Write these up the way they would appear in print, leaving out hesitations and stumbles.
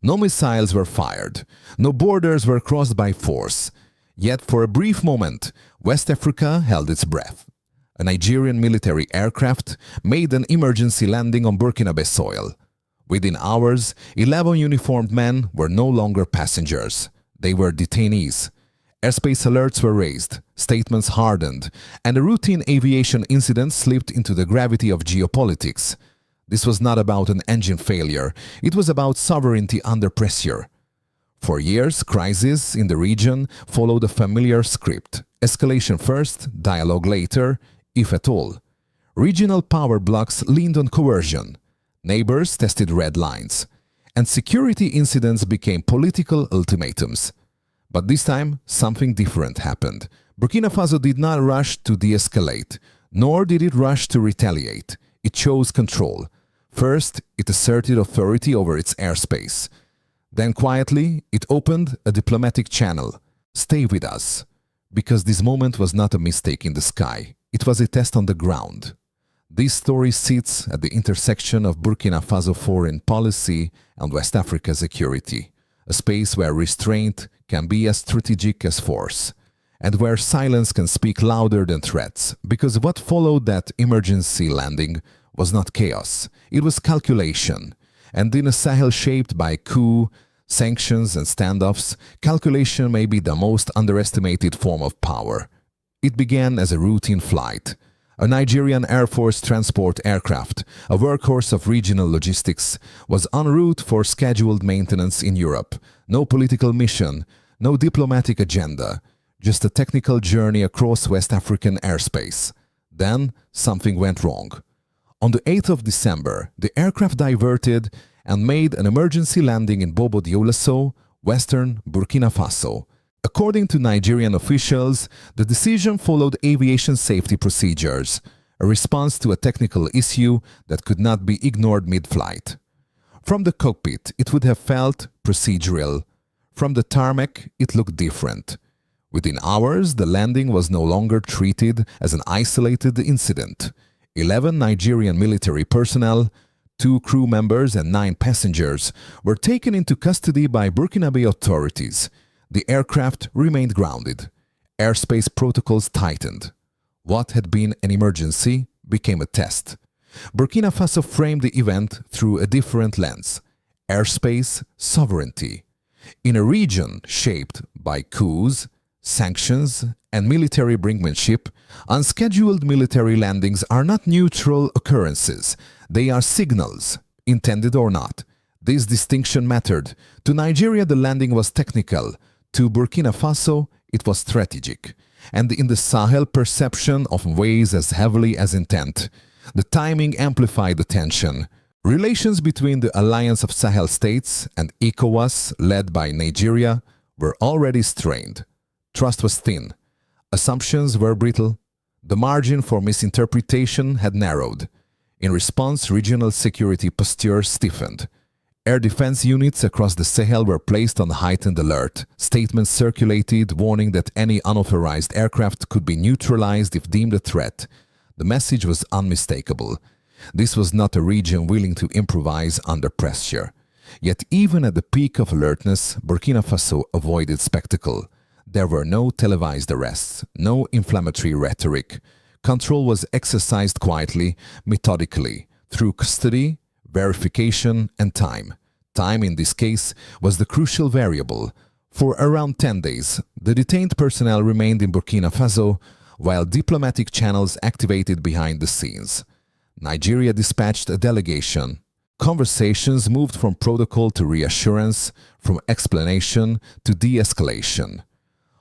No missiles were fired. No borders were crossed by force. Yet for a brief moment, West Africa held its breath. A Nigerian military aircraft made an emergency landing on Burkinabe soil. Within hours, 11 uniformed men were no longer passengers. They were detainees. Airspace alerts were raised, statements hardened, and a routine aviation incident slipped into the gravity of geopolitics. This was not about an engine failure, it was about sovereignty under pressure. For years, crises in the region followed a familiar script: escalation first, dialogue later, if at all. Regional power blocs leaned on coercion. Neighbors tested red lines. And security incidents became political ultimatums. But this time, something different happened. Burkina Faso did not rush to de-escalate, nor did it rush to retaliate. It chose control. First, it asserted authority over its airspace. Then quietly, it opened a diplomatic channel. Stay with us. Because this moment was not a mistake in the sky. It was a test on the ground. This story sits at the intersection of Burkina Faso foreign policy and West Africa security, a space where restraint can be as strategic as force, and where silence can speak louder than threats, because what followed that emergency landing was not chaos, it was calculation. And in a Sahel shaped by coup, sanctions and standoffs, calculation may be the most underestimated form of power. It began as a routine flight. A Nigerian Air Force transport aircraft, a workhorse of regional logistics, was en route for scheduled maintenance in Europe. No political mission, no diplomatic agenda, just a technical journey across West African airspace. Then something went wrong. On the 8th of December, the aircraft diverted and made an emergency landing in Bobo-Dioulasso, western Burkina Faso. According to Nigerian officials, the decision followed aviation safety procedures, a response to a technical issue that could not be ignored mid-flight. From the cockpit, it would have felt procedural. From the tarmac, it looked different. Within hours, the landing was no longer treated as an isolated incident. 11 Nigerian military personnel, 2 crew members and 9 passengers were taken into custody by Burkinabe authorities. The aircraft remained grounded. Airspace protocols tightened. What had been an emergency became a test. Burkina Faso framed the event through a different lens: airspace sovereignty. In a region shaped by coups, sanctions, and military brinkmanship, unscheduled military landings are not neutral occurrences. They are signals, intended or not. This distinction mattered. To Nigeria, the landing was technical. To Burkina Faso, it was strategic. And in the Sahel, perception often weighs as heavily as intent. The timing amplified the tension. Relations between the Alliance of Sahel States and ECOWAS, led by Nigeria, were already strained. Trust was thin. Assumptions were brittle. The margin for misinterpretation had narrowed. In response, regional security postures stiffened. Air defense units across the Sahel were placed on heightened alert. Statements circulated warning that any unauthorized aircraft could be neutralized if deemed a threat. The message was unmistakable. This was not a region willing to improvise under pressure. Yet even at the peak of alertness, Burkina Faso avoided spectacle. There were no televised arrests, no inflammatory rhetoric. Control was exercised quietly, methodically, through custody, verification, and time. Time in this case was the crucial variable. For around 10 days, the detained personnel remained in Burkina Faso, while diplomatic channels activated behind the scenes. Nigeria dispatched a delegation. Conversations moved from protocol to reassurance, from explanation to de-escalation.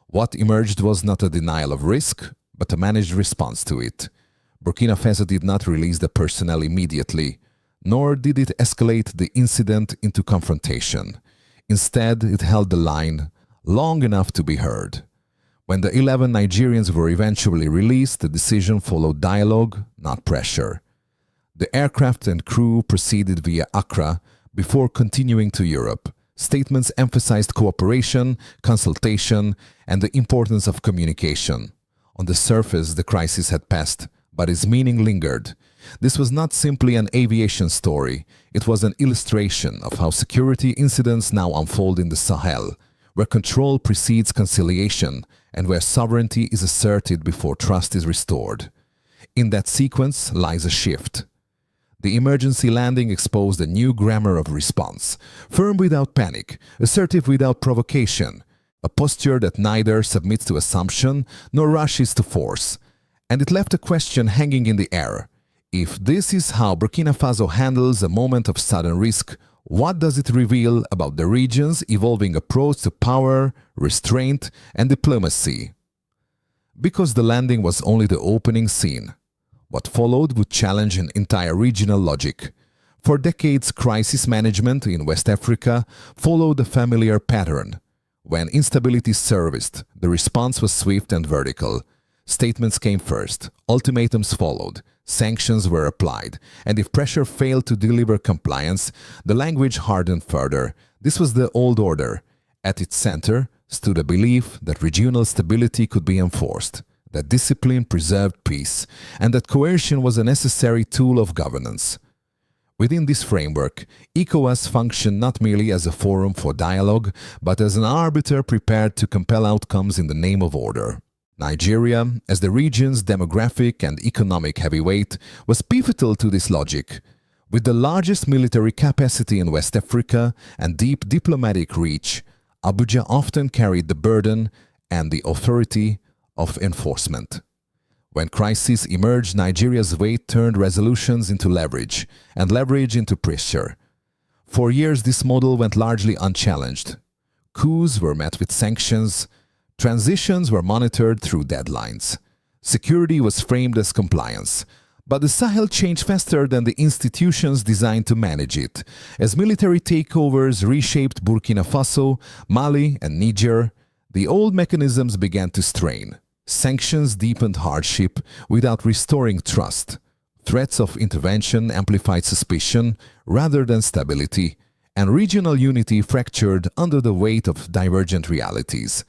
What emerged was not a denial of risk, but a managed response to it. Burkina Faso did not release the personnel immediately, nor did it escalate the incident into confrontation. Instead, it held the line long enough to be heard. When the 11 Nigerians were eventually released, the decision followed dialogue, not pressure. The aircraft and crew proceeded via Accra before continuing to Europe. Statements emphasized cooperation, consultation, and the importance of communication. On the surface, the crisis had passed, but its meaning lingered. This was not simply an aviation story, it was an illustration of how security incidents now unfold in the Sahel, where control precedes conciliation and where sovereignty is asserted before trust is restored. In that sequence lies a shift. The emergency landing exposed a new grammar of response, firm without panic, assertive without provocation, a posture that neither submits to assumption nor rushes to force. And it left a question hanging in the air. If this is how Burkina Faso handles a moment of sudden risk, what does it reveal about the region's evolving approach to power, restraint, and diplomacy? Because the landing was only the opening scene. What followed would challenge an entire regional logic. For decades, crisis management in West Africa followed a familiar pattern. When instability surfaced, the response was swift and vertical. Statements came first, ultimatums followed, sanctions were applied, and if pressure failed to deliver compliance, the language hardened further. This was the old order. At its center stood a belief that regional stability could be enforced, that discipline preserved peace, and that coercion was a necessary tool of governance. Within this framework, ECOWAS functioned not merely as a forum for dialogue, but as an arbiter prepared to compel outcomes in the name of order. Nigeria, as the region's demographic and economic heavyweight, was pivotal to this logic. With the largest military capacity in West Africa and deep diplomatic reach, Abuja often carried the burden and the authority of enforcement. When crises emerged, Nigeria's weight turned resolutions into leverage, and leverage into pressure. For years, this model went largely unchallenged. Coups were met with sanctions. Transitions were monitored through deadlines. Security was framed as compliance. But the Sahel changed faster than the institutions designed to manage it. As military takeovers reshaped Burkina Faso, Mali, and Niger, the old mechanisms began to strain. Sanctions deepened hardship without restoring trust. Threats of intervention amplified suspicion rather than stability, and regional unity fractured under the weight of divergent realities.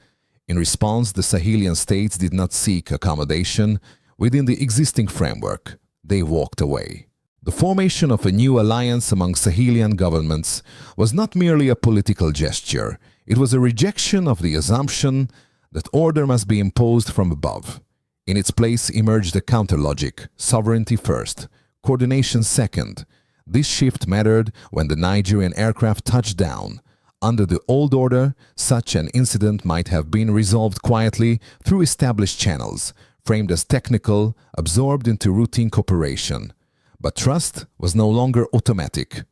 In response, the Sahelian states did not seek accommodation within the existing framework. They walked away. The formation of a new alliance among Sahelian governments was not merely a political gesture. It was a rejection of the assumption that order must be imposed from above. In its place emerged a counter-logic: sovereignty first, coordination second. This shift mattered when the Nigerian aircraft touched down. Under the old order, such an incident might have been resolved quietly through established channels, framed as technical, absorbed into routine cooperation. But trust was no longer automatic,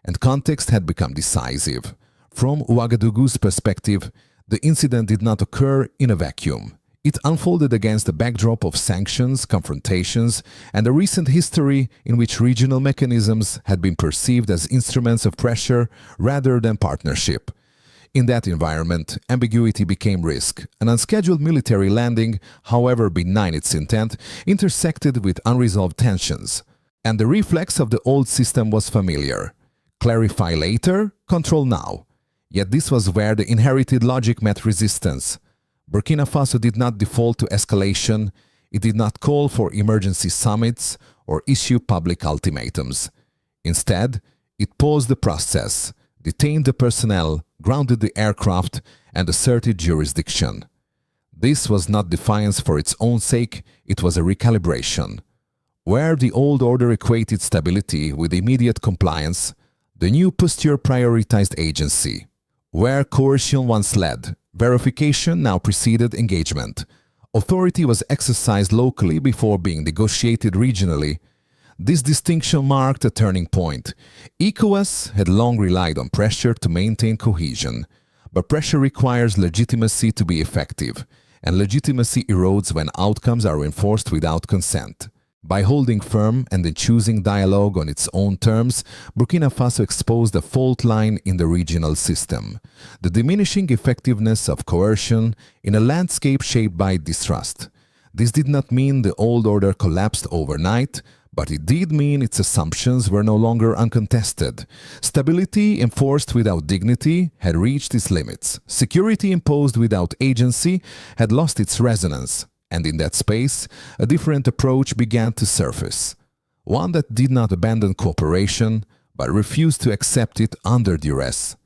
and context had become decisive. From Ouagadougou's perspective, the incident did not occur in a vacuum. It unfolded against a backdrop of sanctions, confrontations, and a recent history in which regional mechanisms had been perceived as instruments of pressure rather than partnership. In that environment, ambiguity became risk. An unscheduled military landing, however benign its intent, intersected with unresolved tensions. And the reflex of the old system was familiar: clarify later, control now. Yet this was where the inherited logic met resistance. Burkina Faso did not default to escalation. It did not call for emergency summits or issue public ultimatums. Instead, it paused the process, detained the personnel, grounded the aircraft, and asserted jurisdiction. This was not defiance for its own sake, it was a recalibration. Where the old order equated stability with immediate compliance, the new posture prioritized agency. Where coercion once led, verification now preceded engagement. Authority was exercised locally before being negotiated regionally. This distinction marked a turning point. ECOWAS had long relied on pressure to maintain cohesion, but pressure requires legitimacy to be effective, and legitimacy erodes when outcomes are enforced without consent. By holding firm and then choosing dialogue on its own terms, Burkina Faso exposed a fault line in the regional system, the diminishing effectiveness of coercion in a landscape shaped by distrust. This did not mean the old order collapsed overnight, but it did mean its assumptions were no longer uncontested. Stability enforced without dignity had reached its limits. Security imposed without agency had lost its resonance. And in that space, a different approach began to surface. one that did not abandon cooperation but refused to accept it under duress.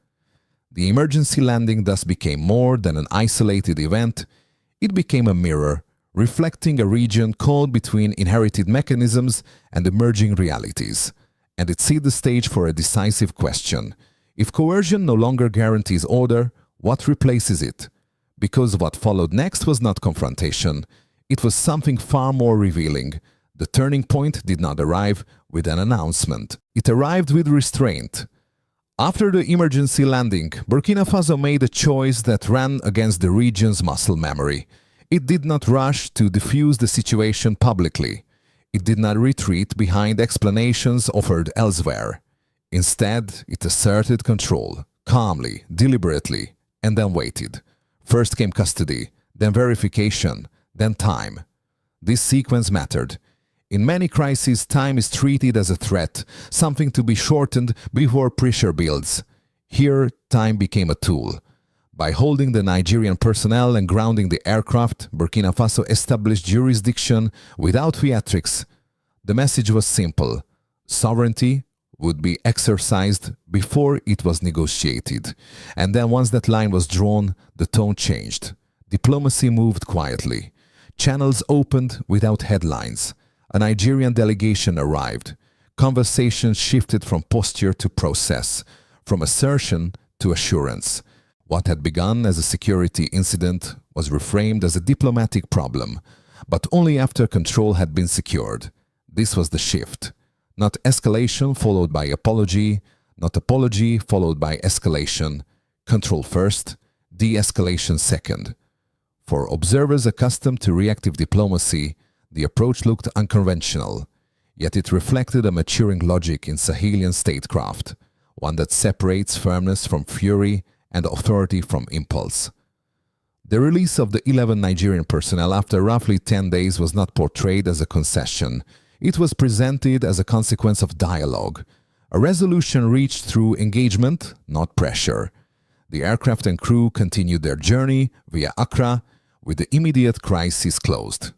The emergency landing thus became more than an isolated event. It became a mirror, reflecting a region caught between inherited mechanisms and emerging realities. And it set the stage for a decisive question. If coercion no longer guarantees order, what replaces it? Because what followed next was not confrontation. It was something far more revealing. The turning point did not arrive with an announcement. It arrived with restraint. After the emergency landing, Burkina Faso made a choice that ran against the region's muscle memory. It did not rush to defuse the situation publicly. It did not retreat behind explanations offered elsewhere. Instead, it asserted control, calmly, deliberately, and then waited. First came custody, then verification, then time. This sequence mattered. In many crises, time is treated as a threat, something to be shortened before pressure builds. Here, time became a tool. By holding the Nigerian personnel and grounding the aircraft, Burkina Faso established jurisdiction without theatrics. The message was simple. Sovereignty would be exercised before it was negotiated. And then once that line was drawn, the tone changed. Diplomacy moved quietly. Channels opened without headlines. A Nigerian delegation arrived. Conversations shifted from posture to process, from assertion to assurance. What had begun as a security incident was reframed as a diplomatic problem, but only after control had been secured. This was the shift. Not escalation followed by apology, not apology followed by escalation. Control first, de-escalation second. For observers accustomed to reactive diplomacy, the approach looked unconventional, yet it reflected a maturing logic in Sahelian statecraft, one that separates firmness from fury and authority from impulse. The release of the 11 Nigerian personnel after roughly 10 days was not portrayed as a concession. It was presented as a consequence of dialogue, a resolution reached through engagement, not pressure. The aircraft and crew continued their journey via Accra, with the immediate crisis closed.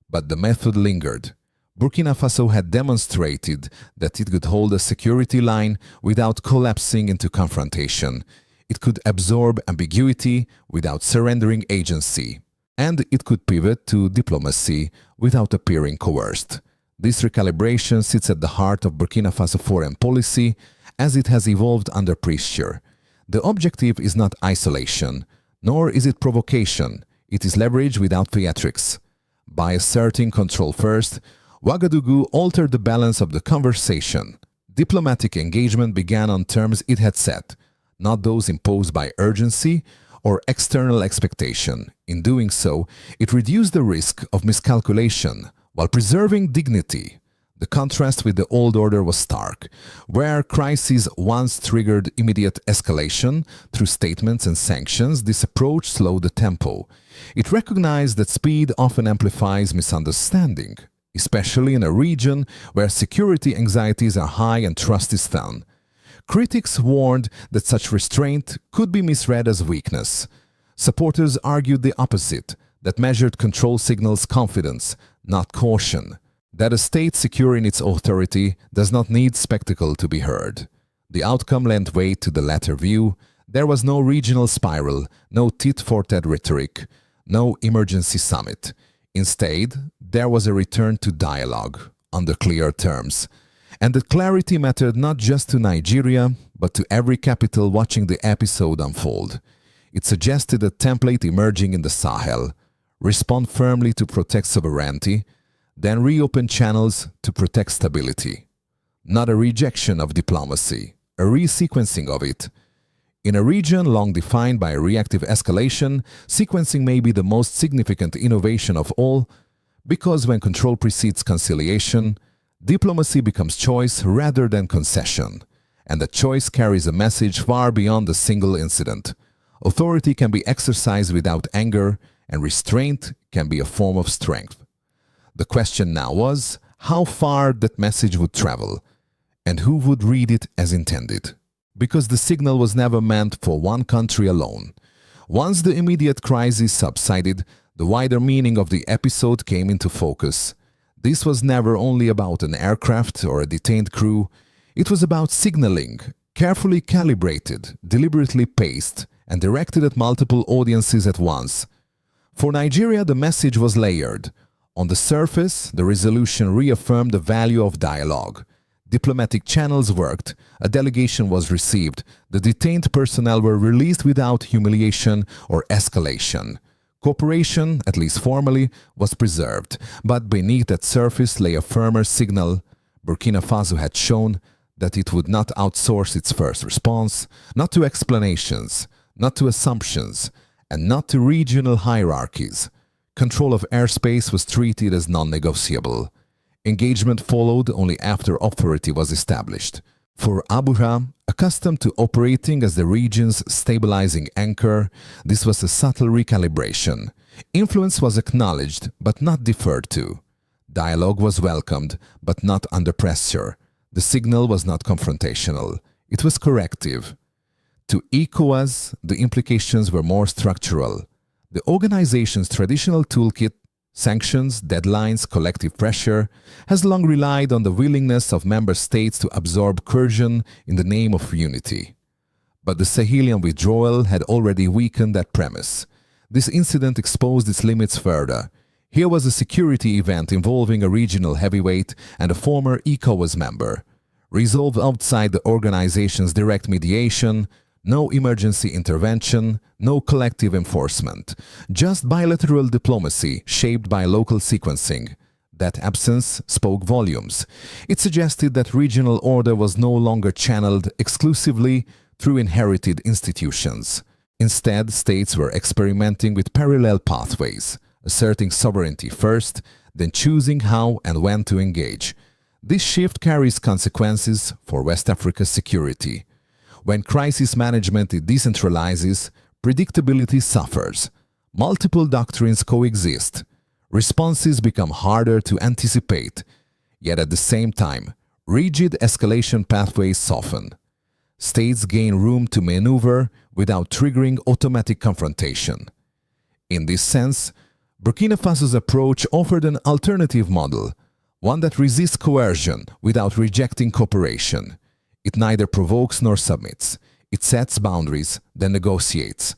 But the method lingered. Burkina Faso had demonstrated that it could hold a security line without collapsing into confrontation. It could absorb ambiguity without surrendering agency. And it could pivot to diplomacy without appearing coerced. This recalibration sits at the heart of Burkina Faso foreign policy as it has evolved under pressure. The objective is not isolation, nor is it provocation. It is leverage without theatrics. By asserting control first, Ouagadougou altered the balance of the conversation. Diplomatic engagement began on terms it had set, not those imposed by urgency or external expectation. In doing so, it reduced the risk of miscalculation while preserving dignity. The contrast with the old order was stark, where crises once triggered immediate escalation through statements and sanctions. This approach slowed the tempo. It recognized that speed often amplifies misunderstanding, especially in a region where security anxieties are high and trust is thin. Critics warned that such restraint could be misread as weakness. Supporters argued the opposite, that measured control signals confidence, not caution. That a state secure in its authority does not need spectacle to be heard. The outcome lent weight to the latter view. There was no regional spiral, no tit-for-tat rhetoric, no emergency summit. Instead, there was a return to dialogue, under clear terms. And the clarity mattered not just to Nigeria, but to every capital watching the episode unfold. It suggested a template emerging in the Sahel. Respond firmly to protect sovereignty, then reopen channels to protect stability. Not a rejection of diplomacy, a resequencing of it. In a region long defined by reactive escalation, sequencing may be the most significant innovation of all, because when control precedes conciliation, diplomacy becomes choice rather than concession, and the choice carries a message far beyond a single incident. Authority can be exercised without anger, and restraint can be a form of strength. The question now was how far that message would travel, and who would read it as intended. Because the signal was never meant for one country alone. Once the immediate crisis subsided, the wider meaning of the episode came into focus. This was never only about an aircraft or a detained crew. It was about signaling, carefully calibrated, deliberately paced, and directed at multiple audiences at once. For Nigeria, the message was layered. On the surface, the resolution reaffirmed the value of dialogue. Diplomatic channels worked, a delegation was received, the detained personnel were released without humiliation or escalation. Cooperation, at least formally, was preserved, but beneath that surface lay a firmer signal. Burkina Faso had shown that it would not outsource its first response, not to explanations, not to assumptions, and not to regional hierarchies. Control of airspace was treated as non-negotiable. Engagement followed only after authority was established. For Abuja, accustomed to operating as the region's stabilizing anchor, this was a subtle recalibration. Influence was acknowledged but not deferred to. Dialogue was welcomed but not under pressure. The signal was not confrontational. It was corrective. To ECOWAS, the implications were more structural. The organization's traditional toolkit, sanctions, deadlines, collective pressure, has long relied on the willingness of member states to absorb coercion in the name of unity. But the Sahelian withdrawal had already weakened that premise. This incident exposed its limits further. Here was a security event involving a regional heavyweight and a former ECOWAS member. Resolved outside the organization's direct mediation, no emergency intervention, no collective enforcement, just bilateral diplomacy shaped by local sequencing. That absence spoke volumes. It suggested that regional order was no longer channeled exclusively through inherited institutions. Instead, states were experimenting with parallel pathways, asserting sovereignty first, then choosing how and when to engage. This shift carries consequences for West Africa's security. When crisis management decentralizes, predictability suffers. Multiple doctrines coexist. Responses become harder to anticipate. Yet at the same time, rigid escalation pathways soften. States gain room to maneuver without triggering automatic confrontation. In this sense, Burkina Faso's approach offered an alternative model, one that resists coercion without rejecting cooperation. It neither provokes nor submits. It sets boundaries, then negotiates.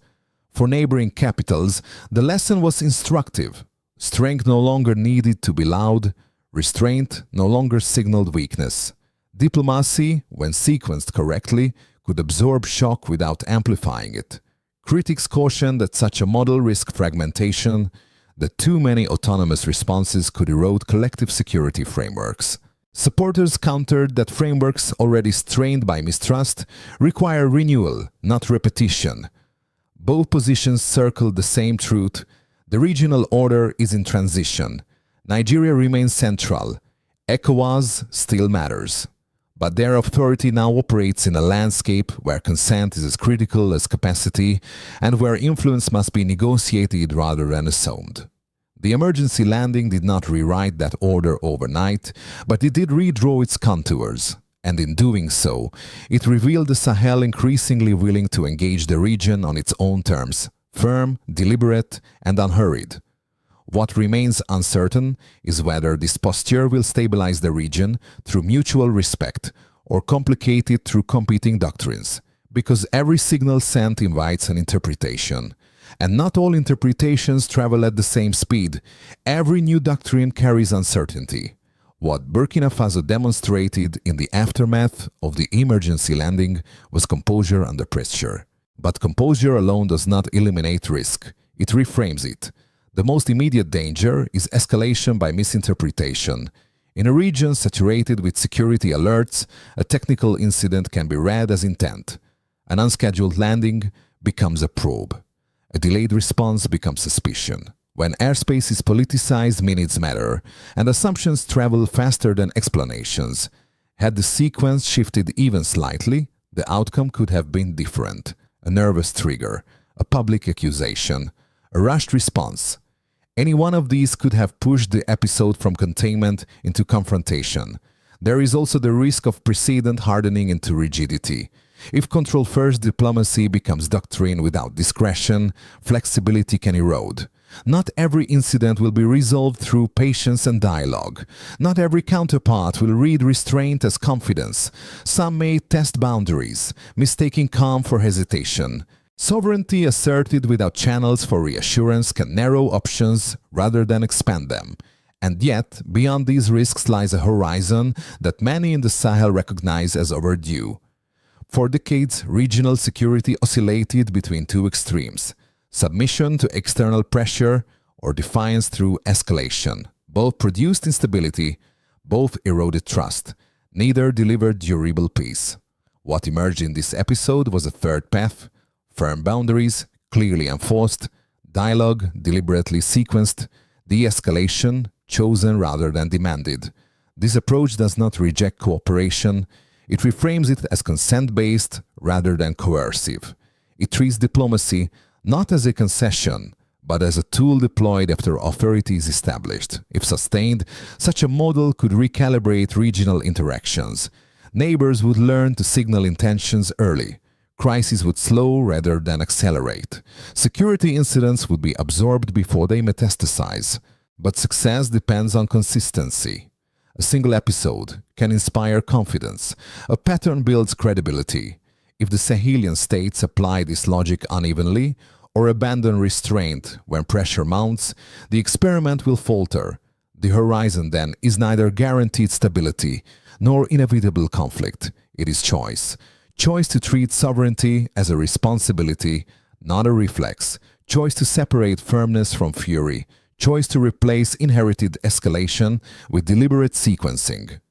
For neighboring capitals, the lesson was instructive. Strength no longer needed to be loud. Restraint no longer signaled weakness. Diplomacy, when sequenced correctly, could absorb shock without amplifying it. Critics cautioned that such a model risked fragmentation, that too many autonomous responses could erode collective security frameworks. Supporters countered that frameworks already strained by mistrust require renewal, not repetition. Both positions circled the same truth: the regional order is in transition. Nigeria remains central. ECOWAS still matters. But their authority now operates in a landscape where consent is as critical as capacity and where influence must be negotiated rather than assumed. The emergency landing did not rewrite that order overnight, but it did redraw its contours. And in doing so, it revealed the Sahel increasingly willing to engage the region on its own terms, firm, deliberate, and unhurried. What remains uncertain is whether this posture will stabilize the region through mutual respect or complicate it through competing doctrines, because every signal sent invites an interpretation. And not all interpretations travel at the same speed. Every new doctrine carries uncertainty. What Burkina Faso demonstrated in the aftermath of the emergency landing was composure under pressure. But composure alone does not eliminate risk. It reframes it. The most immediate danger is escalation by misinterpretation. In a region saturated with security alerts, a technical incident can be read as intent. An unscheduled landing becomes a probe. A delayed response becomes suspicion. When airspace is politicized, minutes matter, and assumptions travel faster than explanations. Had the sequence shifted even slightly, the outcome could have been different. A nervous trigger, a public accusation, a rushed response. Any one of these could have pushed the episode from containment into confrontation. There is also the risk of precedent hardening into rigidity. If control-first diplomacy becomes doctrine without discretion, flexibility can erode. Not every incident will be resolved through patience and dialogue. Not every counterpart will read restraint as confidence. Some may test boundaries, mistaking calm for hesitation. Sovereignty asserted without channels for reassurance can narrow options rather than expand them. And yet, beyond these risks lies a horizon that many in the Sahel recognize as overdue. For decades, regional security oscillated between two extremes: submission to external pressure or defiance through escalation. Both produced instability, both eroded trust. Neither delivered durable peace. What emerged in this episode was a third path: firm boundaries, clearly enforced, dialogue deliberately sequenced, de-escalation chosen rather than demanded. This approach does not reject cooperation. It reframes it as consent-based rather than coercive. It treats diplomacy not as a concession, but as a tool deployed after authority is established. If sustained, such a model could recalibrate regional interactions. Neighbors would learn to signal intentions early. Crises would slow rather than accelerate. Security incidents would be absorbed before they metastasize. But success depends on consistency. A single episode can inspire confidence. A pattern builds credibility. If the Sahelian states apply this logic unevenly or abandon restraint when pressure mounts, the experiment will falter. The horizon then is neither guaranteed stability nor inevitable conflict. It is choice. Choice to treat sovereignty as a responsibility, not a reflex. Choice to separate firmness from fury. Choice to replace inherited escalation with deliberate sequencing.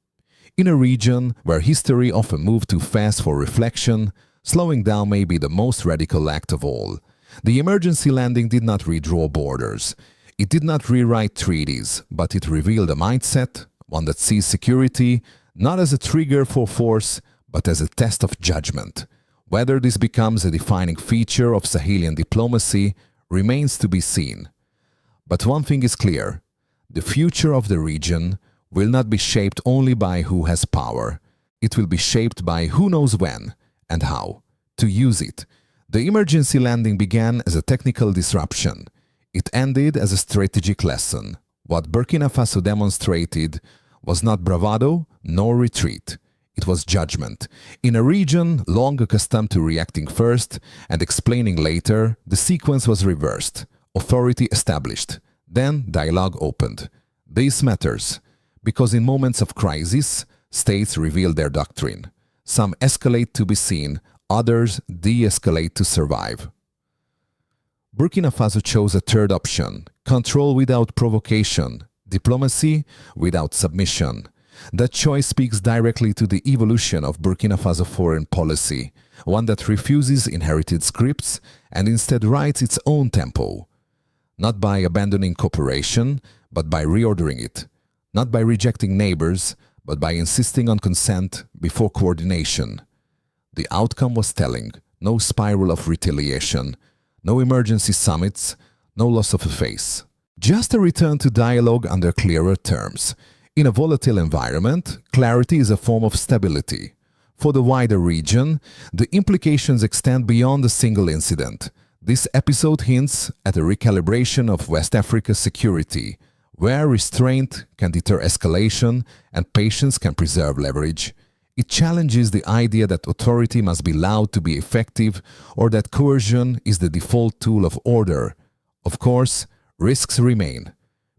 In a region where history often moved too fast for reflection, slowing down may be the most radical act of all. The emergency landing did not redraw borders. It did not rewrite treaties, but it revealed a mindset, one that sees security not as a trigger for force, but as a test of judgment. Whether this becomes a defining feature of Sahelian diplomacy remains to be seen. But one thing is clear: the future of the region will not be shaped only by who has power. It will be shaped by who knows when and how to use it. The emergency landing began as a technical disruption. It ended as a strategic lesson. What Burkina Faso demonstrated was not bravado nor retreat. It was judgment. In a region long accustomed to reacting first and explaining later, the sequence was reversed. Authority established. Then dialogue opened. This matters because in moments of crisis, states reveal their doctrine. Some escalate to be seen, others de-escalate to survive. Burkina Faso chose a third option: control without provocation, diplomacy without submission. That choice speaks directly to the evolution of Burkina Faso foreign policy, one that refuses inherited scripts and instead writes its own tempo. Not by abandoning cooperation, but by reordering it. Not by rejecting neighbors, but by insisting on consent before coordination. The outcome was telling: no spiral of retaliation, no emergency summits, no loss of a face. Just a return to dialogue under clearer terms. In a volatile environment, clarity is a form of stability. For the wider region, the implications extend beyond a single incident. This episode hints at a recalibration of West Africa's security, where restraint can deter escalation and patience can preserve leverage. It challenges the idea that authority must be loud to be effective or that coercion is the default tool of order. Of course, risks remain.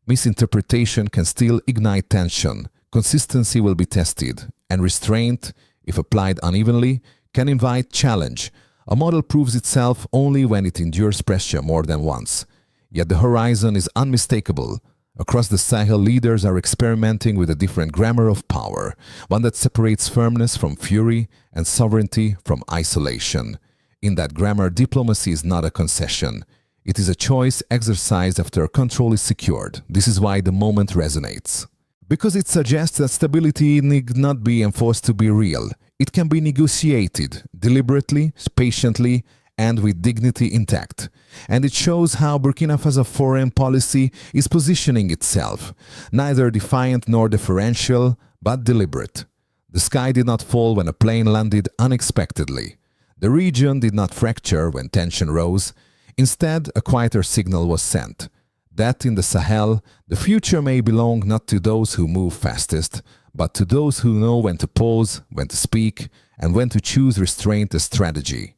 Misinterpretation can still ignite tension, consistency will be tested, and restraint, if applied unevenly, can invite challenge. A model proves itself only when it endures pressure more than once. Yet the horizon is unmistakable. Across the Sahel, leaders are experimenting with a different grammar of power, one that separates firmness from fury and sovereignty from isolation. In that grammar, diplomacy is not a concession. It is a choice exercised after control is secured. This is why the moment resonates. Because it suggests that stability need not be enforced to be real. It can be negotiated deliberately, patiently, and with dignity intact. And it shows how Burkina Faso foreign policy is positioning itself, neither defiant nor deferential, but deliberate. The sky did not fall when a plane landed unexpectedly. The region did not fracture when tension rose. Instead, a quieter signal was sent. that in the Sahel, the future may belong not to those who move fastest, but to those who know when to pause, when to speak, and when to choose restraint as strategy.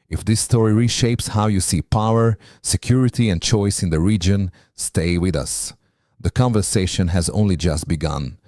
If this story reshapes how you see power, security, and choice in the region, stay with us. The conversation has only just begun.